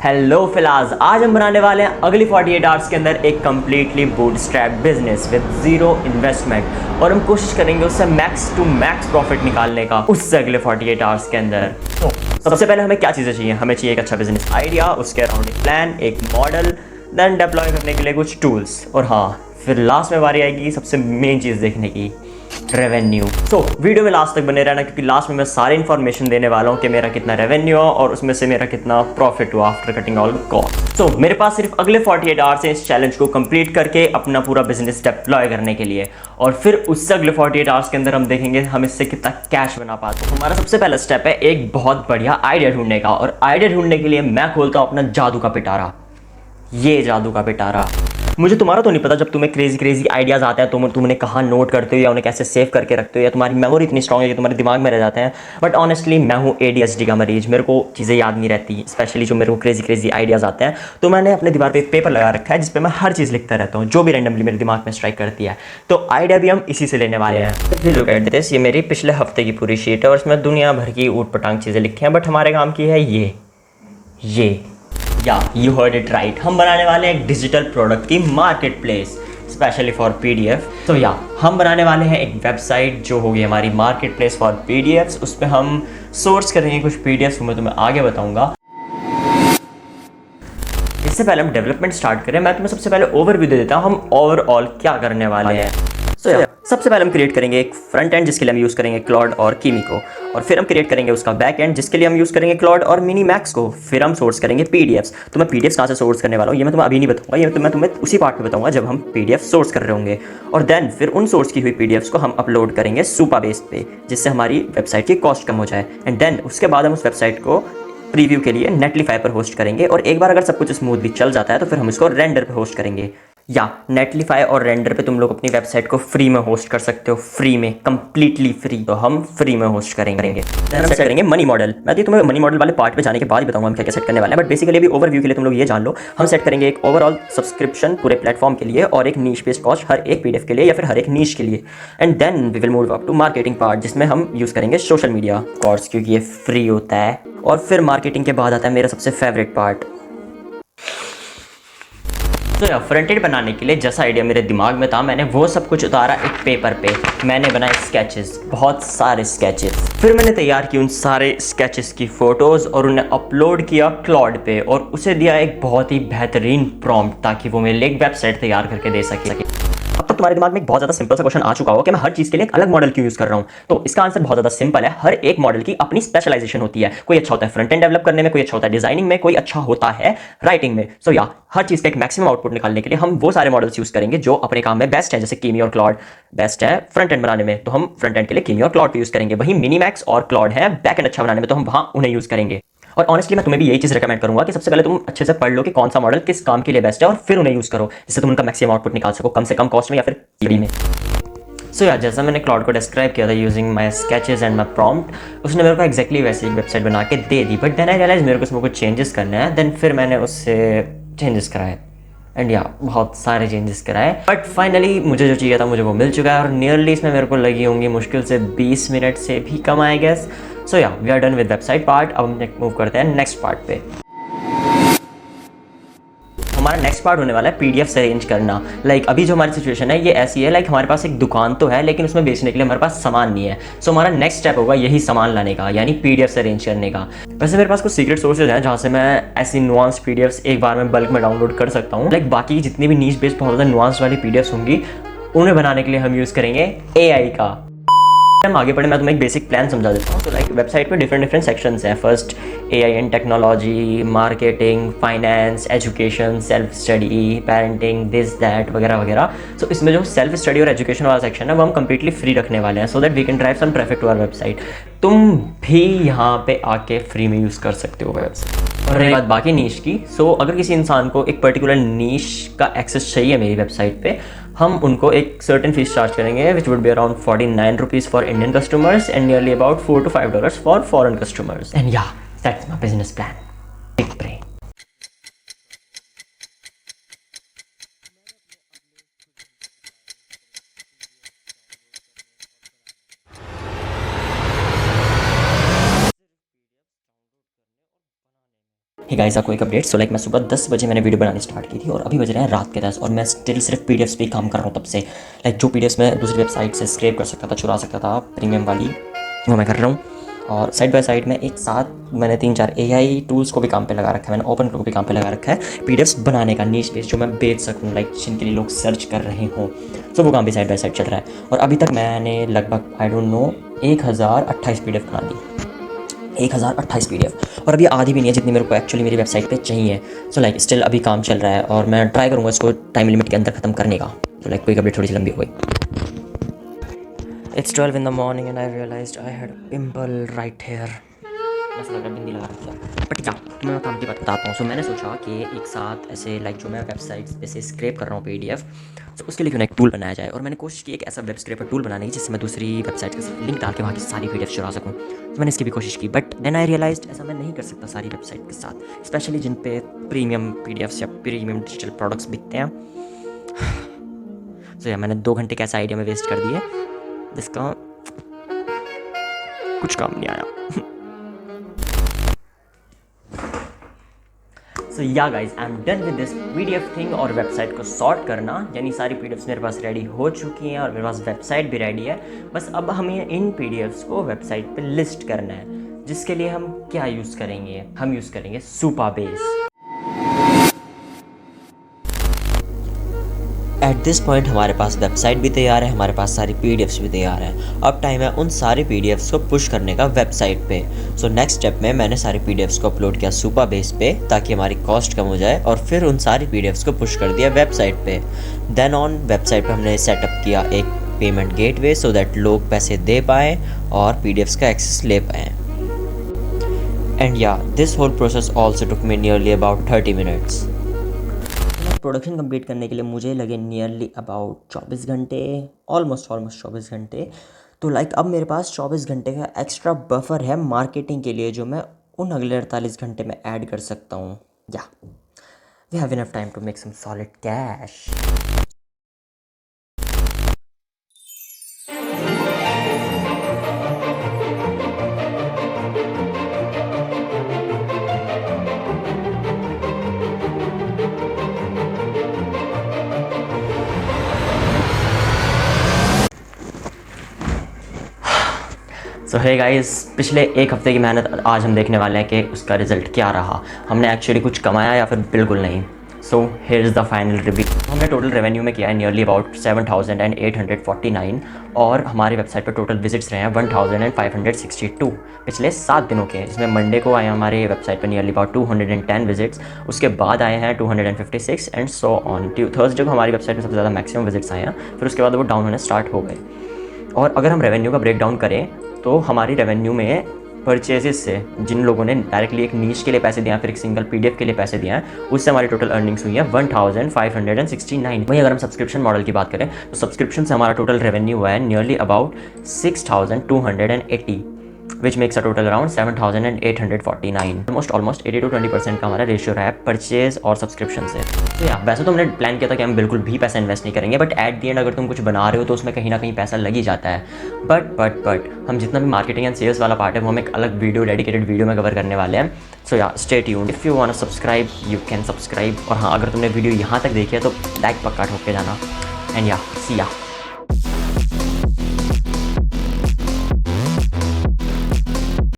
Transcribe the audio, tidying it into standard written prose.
Hello फिलाज, आज हम बनाने वाले हैं अगली 48 आवर्स के अंदर एक completely bootstrap business with zero investment और हम कोशिश करेंगे उससे मैक्स टू मैक्स प्रॉफिट निकालने का उससे अगले 48 आवर्स के अंदर। तो सबसे पहले हमें क्या चीज़ें चाहिए? हमें चाहिए एक अच्छा बिजनेस आइडिया, उसके अराउंड एक प्लान, एक मॉडल, देन डिप्लॉय करने के लिए कुछ टूल्स और हाँ, फिर लास्ट में बारी आएगी सबसे मेन चीज़ देखने की, रेवेन्यू। सो वीडियो में लास्ट तक बने रहना क्योंकि लास्ट में मैं सारी इन्फॉर्मेशन देने वाला हूँ कि मेरा कितना रेवेन्यू है और उसमें से मेरा कितना प्रॉफिट हुआ आफ्टर कटिंग ऑल कॉस्ट। सो मेरे पास सिर्फ अगले 48 आवर्स हैं इस चैलेंज को कंप्लीट करके अपना पूरा बिजनेस डिप्लॉय करने के लिए और फिर उससे अगले 48 आवर्स के अंदर हम देखेंगे हम इससे कितना कैश बना पाते हैं। तो हमारा सबसे पहला स्टेप है एक बहुत बढ़िया आइडिया ढूंढने का और आइडिया ढूंढने के लिए मैं खोलता हूँ अपना जादू का पिटारा। ये जादू का पिटारा, मुझे तुम्हारा तो नहीं पता जब तुम्हें क्रेजी आइडियाज़ आते हैं तुम उन्हें कहाँ नोट करते हो या उन्हें कैसे सेव करके रखते हो या तुम्हारी मेमोरी इतनी स्ट्रांग है कि तुम्हारे दिमाग में रह जाते हैं। बट ऑनेस्टली मैं हूँ ADHD का मरीज, मेरे को चीज़ें याद नहीं रहती, स्पेशली जो मेरे को क्रेजी आइडियाज़ आते हैं। तो मैंने अपने दीवार पे एक पेपर लगा रखा है जिस पे मैं हर चीज़ लिखता रहता हूँ जो भी रैंडमली मेरे दिमाग में स्ट्राइक करती है। तो आइडिया भी हम इसी से लेने वाले हैं। लुक एट दिस, ये मेरी पिछले हफ्ते की पूरी शीट है और इसमें दुनिया भर की ऊट पटांग चीज़ें लिखी हैं, बट हमारे काम की है ये या यू हर्ड इट राइट, हम बनाने वाले हैं एक डिजिटल प्रोडक्ट की market place specially for PDF। तो या हम बनाने वाले हैं एक वेबसाइट जो होगी हमारी मार्केट प्लेस फॉर PDFs। उस पर हम सोर्स करेंगे कुछ PDFs, मैं तुम्हें आगे बताऊंगा। इससे पहले हम डेवलपमेंट स्टार्ट करें, मैं तुम्हें सबसे पहले ओवरव्यू दे देता हूँ हम ओवरऑल क्या करने वाले हैं। सबसे पहले हम क्रिएट करेंगे एक फ्रंट एंड जिसके लिए हम यूज़ करेंगे क्लॉड और कीमी को, और फिर हम क्रिएट करेंगे उसका बैक एंड जिसके लिए हम यूज़ करेंगे क्लॉड और मिनी मैक्स को। फिर हम सोर्स करेंगे PDFs। तो मैं PDFs कहाँ से सोर्स करने वाला हूँ ये मैं तुम्हें अभी नहीं बताऊंगा, ये मैं तुम्हें उसी पार्ट में बताऊंगा जब हम PDF सोर्स कर रहे होंगे। और देन फिर उन सोर्स की हुई PDFs को हम अपलोड करेंगे सुपाबेस पे जिससे हमारी वेबसाइट की कॉस्ट कम हो जाए। एंड देन उसके बाद हम उस वेबसाइट को प्रीव्यू के लिए नेटलीफाई पर होस्ट करेंगे और एक बार अगर सब कुछ स्मूथली चल जाता है तो फिर हम इसको रेंडर पे होस्ट करेंगे। या नेटलीफाई और रेंडर पे तुम लोग अपनी वेबसाइट को फ्री में होस्ट कर सकते हो, फ्री में, कंप्लीटली फ्री। तो हम फ्री में होस्ट करेंगे। हम सेट करेंगे मनी मॉडल। मैं तो तुम्हें मनी मॉडल वाले पार्ट पे जाने के बाद ही बताऊंगा हम क्या क्या सेट करने वाले हैं, बट बेसिकली अभी ओवरव्यू के लिए तुम लोग ये जान लो हम सेट करेंगे एक ओवरऑल सब्सक्रिप्शन पूरे प्लेटफॉर्म के लिए और एक नीश बेस्ड कॉस्ट हर एक PDF के लिए या फिर हर एक नीश के लिए। And then we will move up to marketing part जिसमें हम यूज़ करेंगे सोशल मीडिया कॉर्स क्योंकि ये फ्री होता है। और फिर मार्केटिंग के बाद आता है मेरा सबसे फेवरेट पार्ट। तो यार फ्रंट एंड बनाने के लिए जैसा आइडिया मेरे दिमाग में था मैंने वो सब कुछ उतारा एक पेपर पे। मैंने बनाए स्केचेस, बहुत सारे स्केचेस। फिर मैंने तैयार की उन सारे स्केचेस की फ़ोटोज़ और उन्हें अपलोड किया क्लॉड पे और उसे दिया एक बहुत ही बेहतरीन प्रॉम्प्ट ताकि वो मेरे लिए एक वेबसाइट तैयार करके दे सके। अब तक तुम्हारे दिमाग में एक बहुत ज़्यादा सिंपल सा क्वेश्चन आ चुका हो कि मैं हर चीज़ के लिए एक अलग मॉडल क्यों यूज़ कर रहा हूँ। तो इसका आंसर बहुत ज़्यादा सिंपल है, हर एक मॉडल की अपनी स्पेशलाइजेशन होती है। कोई अच्छा होता है फ्रंट एंड डेवलप करने में, कोई अच्छा होता है डिजाइनिंग में, कोई अच्छा होता है राइटिंग में। सो या हर चीज़ का एक मैक्सिमम आउटपुट निकालने के लिए हम वो सारे मॉडल्स यूज़ करेंगे जो अपने काम में बेस्ट है। जैसे कीमी और क्लॉड बेस्ट है फ्रंट एंड बनाने में तो हम फ्रंट एंड के लिए कीमी और क्लॉड को यूज़ करेंगे। वहीं मिनी मैक्स और क्लॉड है बैक एंड अच्छा बनाने में तो हम वहाँ उन्हें यूज़ करेंगे। और ऑनेस्टली मैं तुम्हें भी यही चीज़ रिकमेंड करूंगा कि सबसे पहले तुम अच्छे से पढ़ लो कि कौन सा मॉडल किस काम के लिए बेस्ट है और फिर उन्हें यूज़ करो जिससे तुम उनका मैक्सिमम आउटपुट निकाल सको कम से कम कॉस्ट में या फिर फ्री में। सो यार जैसा मैंने क्लॉड को डिस्क्राइब किया था using my sketches and my prompt, उसने मेरे को एक्जैक्टली वैसी एक वेबसाइट बना के दे दी। बट देन आई रियलाइज मेरे को उसमें कुछ चेंजेस करने हैं। देन फिर मैंने उससे चेंजेस कराए एंड या बहुत सारे चेंजेस कराए बट फाइनली मुझे जो चाहिए था मुझे वो मिल चुका है और नियरली इसमें मेरे को लगी होंगी मुश्किल से 20 मिनट से भी कम आई guess. So yeah we are done with website part. अब हम मूव करते हैं नेक्स्ट पार्ट पे। हमारा नेक्स्ट पार्ट होने वाला है PDFs अरेंज करना। लाइक अभी जो हमारी सिचुएशन है ये ऐसी है, लाइक हमारे पास एक दुकान तो है लेकिन उसमें बेचने के लिए हमारे पास सामान नहीं है। सो हमारा नेक्स्ट स्टेप होगा यही सामान लाने का, यानी PDFs अरेंज करने का। वैसे मेरे पास कुछ सीक्रेट सोर्सेज हैं जहाँ से मैं ऐसी नुआंस PDFs एक बार में बल्क में डाउनलोड कर सकता हूँ। लाइक बाकी जितनी भी नीश बेस्ड बहुत ज़्यादा नुआंस वाली PDFs होंगी उन्हें बनाने के लिए हम यूज़ करेंगे AI का। हम आगे बढ़े मैं तुम्हें एक बेसिक प्लान समझा देता हूँ। तो लाइक वेबसाइट पे डिफरेंट सेक्शंस हैं। First AI and technology, marketing, finance, education, self study, parenting, this that वगैरह वगैरह। सो इसमें जो सेल्फ स्टडी और एजुकेशन वाला सेक्शन है वो हम कंप्लीटली फ्री रखने वाले हैं so that we can drive some traffic to our website. तुम भी यहाँ पे आके फ्री में यूज़ कर सकते हो वेबसाइट। और रही बात बाकी नीश की, सो अगर किसी इंसान को एक पर्टिकुलर नीश का एक्सेस चाहिए मेरी वेबसाइट पे, हम उनको एक सर्टेन फीस चार्ज करेंगे which would be around 49 rupees for Indian customers and nearly about $4 to $5 for foreign customers. And yeah that's my business plan, big brain. Hey guys, आपको एक अपडेट। सो लाइक मैं सुबह 10 बजे मैंने video बनानी start की थी और अभी बज रहे हैं रात के 10 और मैं स्टिल सिर्फ पीडीएफ्स पे ही काम कर रहा हूँ तब से। लाइक जो पीडीएफ्स मैं दूसरी वेबसाइट से स्क्रैप कर सकता था, चुरा सकता था प्रीमियम वाली, वो मैं कर रहा हूँ। और साइड बाय साइड में एक साथ मैंने 3-4 एआई टूल्स को भी काम पे लगा रखा है, मैंने ओपन को भी काम पे लगा रखा है पीडीएफ्स बनाने का नीश बेस जो मैं बेच सकूँ, लाइक जिनके लिए लोग सर्च कर रहे हों। सो वो काम भी साइड बाय साइड चल रहा है और अभी तक मैंने लगभग आई डोंट नो 1028 पीडीएफ बना दी। 1028 पीडीएफ और अभी आधी भी नहीं है जितनी मेरे को एक्चुअली मेरी वेबसाइट पे चाहिए। सो लाइक स्टिल अभी काम चल रहा है और मैं ट्राई करूँगा इसको टाइम लिमिट के अंदर ख़त्म करने का। तो लाइक कोई अपडेट थोड़ी सी लंबी हो गई। It's 12 in the morning and I realized I had a pimple right here. ऐसा लग रहा है बिंदी लगा रखी है। बट क्या तुम्हें मैं काम की बात बताता हूँ। सो मैंने सोचा कि एक साथ ऐसे लाइक जो मैं वेबसाइट्स पे से स्क्रैप कर रहा हूँ पीडीएफ, तो उसके लिए क्यों ना एक टूल बनाया जाए। और मैंने कोशिश की एक ऐसा वेब स्क्रैपर टूल बनाने की जिससे मैं दूसरी वेबसाइट का लिंक डाल के वहाँ की सारी पीडीएफ चुरा सकूँ। तो मैंने इसकी भी कोशिश की, बट देन आई रियलाइज्ड ऐसा मैं नहीं कर सकता सारी वेबसाइट के साथ, स्पेशली जिन पे प्रीमियम पीडीएफ्स या प्रीमियम डिजिटल प्रोडक्ट्स बिकते हैं। सो या मैंने 2 घंटे कैसा आइडिया में वेस्ट कर दिए जिसका कुछ काम नहीं आया। सो yeah guys, I am done with this PDF thing और वेबसाइट को सॉर्ट करना, यानी सारी पीडीएफ्स मेरे पास रेडी हो चुकी हैं और मेरे पास वेबसाइट भी रेडी है। बस अब हमें इन पीडीएफ्स को वेबसाइट पे लिस्ट करना है, जिसके लिए हम क्या यूज़ करेंगे, हम यूज़ करेंगे सुपाबेस। एट दिस पॉइंट हमारे पास वेबसाइट भी तैयार है, हमारे पास सारी पीडीएफ्स भी तैयार हैं। अब टाइम है उन सारे पीडीएफ्स को पुश करने का वेबसाइट पे। सो नेक्स्ट स्टेप में मैंने सारी पीडीएफ्स को अपलोड किया सुपाबेस पे ताकि हमारी कॉस्ट कम हो जाए और फिर उन सारी पीडीएफ्स को पुश कर दिया वेबसाइट पे। देन ऑन वेबसाइट पे हमने सेटअप किया एक पेमेंट गेटवे सो दैट लोग पैसे दे पाएँ और पीडीएफ्स का एक्सेस ले पाएँ। And yeah this whole process also took me nearly about 30 minutes. Production complete करने के लिए मुझे लगे नियरली अबाउट 24 घंटे, ऑलमोस्ट 24 घंटे। तो लाइक अब मेरे पास 24 घंटे का एक्स्ट्रा बफर है मार्केटिंग के लिए, जो मैं उन अगले 48 घंटे में ऐड कर सकता हूँ। Yeah we have enough time to make some solid cash. So hey guys, पिछले एक हफ्ते की मेहनत आज हम देखने वाले हैं कि उसका रिजल्ट क्या रहा। हमने एक्चुअली कुछ कमाया या फिर बिल्कुल नहीं। So here is the final review. हमने टोटल रेवेन्यू में किया है नियरली अबाउट 7,849 और हमारी वेबसाइट पर टोटल विजिट्स रहे हैं 1,562 पिछले 7 दिनों के, जिसमें मंडे को आए हमारे वेबसाइट पर नियरली अबाउट 210 विजिट्स, उसके बाद आए हैं 256 एंड सो ऑन। थर्सडे को हमारी वेबसाइट में सबसे ज़्यादा मैक्सिमम विजिट्स आए हैं, फिर उसके बाद वो डाउन होने स्टार्ट हो गए। और अगर हम रेवेन्यू का ब्रेक डाउन करें तो हमारी रेवेन्यू में परचेजेस से जिन लोगों ने डायरेक्टली एक नीश के लिए पैसे दिए हैं, फिर एक सिंगल पीडीएफ के लिए पैसे दिए हैं, उससे हमारी टोटल अर्निंग्स हुई है 1,569। वहीं अगर हम सब्सक्रिप्शन मॉडल की बात करें तो सब्सक्रिप्शन से हमारा टोटल रेवेन्यू हुआ है nearly about 6,280, which makes a total around 7,849। Almost 80 to 20% का हमारा रेशियो रहा है परचेज और सब्सक्रिप्शन से। तो या वैसे तो हमने प्लान किया था कि हम बिल्कुल भी पैसा इन्वेस्ट नहीं करेंगे, बट एट दी एंड अगर तुम कुछ बना रहे हो तो उसमें कहीं ना कहीं पैसा लग ही जाता है। बट हम जितना भी मार्केटिंग एंड सेल्स वाला पार्ट है वो हम एक अलग वीडियो, डेडिकेटेड वीडियो में कवर करने वाले हैं। So yeah stay tuned. If you want to subscribe you can subscribe. और हाँ, अगर तुमने वीडियो यहाँ तक देखी है तो लाइक पक्का ठोक के जाना। एंड या सी या।